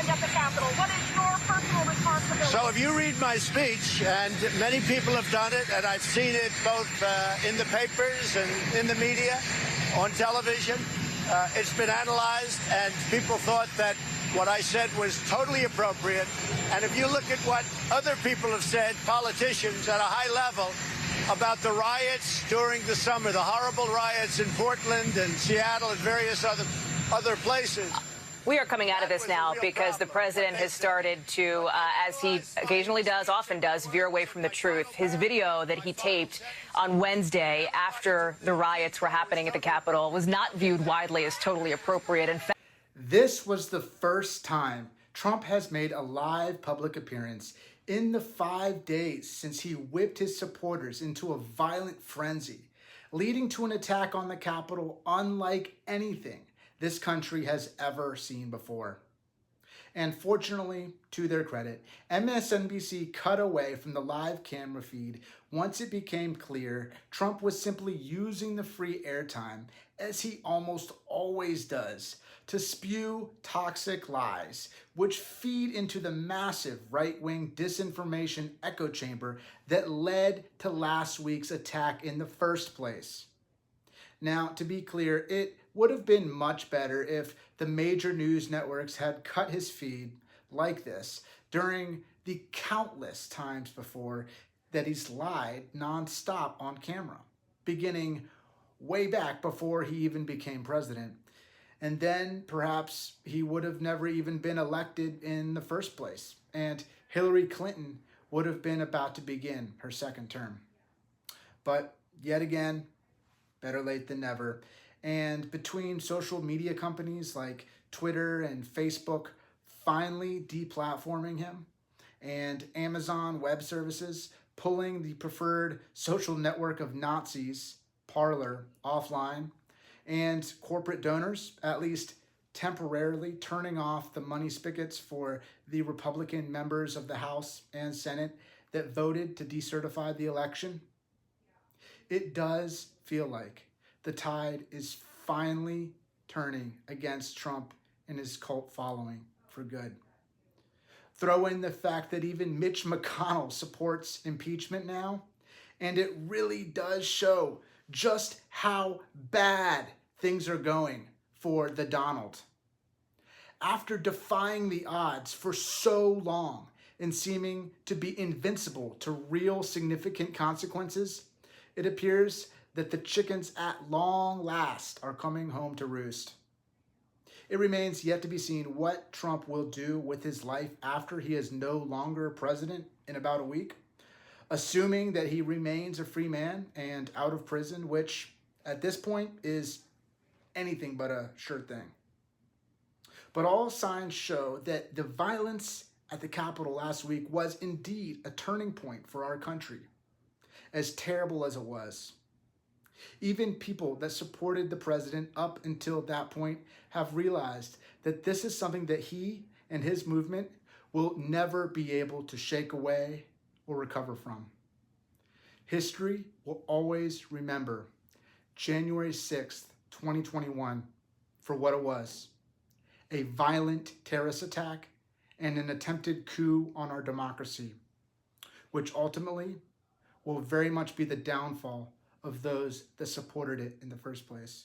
at the Capitol. What is your personal responsibility? So if you read my speech, and many people have done it, and I've seen it both in the papers and in the media, on television, it's been analyzed, and people thought that what I said was totally appropriate. And if you look at what other people have said, politicians at a high level, about the riots during the summer, the horrible riots in Portland and Seattle and various other places. We are coming out of this now because the president has started to, as he occasionally does, often does, veer away from the truth. His video that he taped on Wednesday after the riots were happening at the Capitol was not viewed widely as totally appropriate. In fact, this was the first time Trump has made a live public appearance in the 5 days since he whipped his supporters into a violent frenzy, leading to an attack on the Capitol unlike anything this country has ever seen before. And fortunately, to their credit, MSNBC cut away from the live camera feed once it became clear Trump was simply using the free airtime, as he almost always does, to spew toxic lies, which feed into the massive right-wing disinformation echo chamber that led to last week's attack in the first place. Now, to be clear, it would have been much better if the major news networks had cut his feed like this during the countless times before that he's lied nonstop on camera, beginning way back before he even became president. And then perhaps he would have never even been elected in the first place, and Hillary Clinton would have been about to begin her second term. But yet again, better late than never. And between social media companies like Twitter and Facebook finally deplatforming him, and Amazon Web Services pulling the preferred social network of Nazis, Parler, offline, and corporate donors, at least temporarily, turning off the money spigots for the Republican members of the House and Senate that voted to decertify the election, it does feel like the tide is finally turning against Trump and his cult following for good. Throw in the fact that even Mitch McConnell supports impeachment now, and it really does show just how bad things are going for the Donald. After defying the odds for so long and seeming to be invincible to real significant consequences, it appears that the chickens at long last are coming home to roost. It remains yet to be seen what Trump will do with his life after he is no longer president in about a week, assuming that he remains a free man and out of prison, which at this point is anything but a sure thing. But all signs show that the violence at the Capitol last week was indeed a turning point for our country, as terrible as it was. Even people that supported the president up until that point have realized that this is something that he and his movement will never be able to shake away or recover from. History will always remember January 6th, 2021 for what it was: a violent terrorist attack and an attempted coup on our democracy, which ultimately will very much be the downfall of those that supported it in the first place.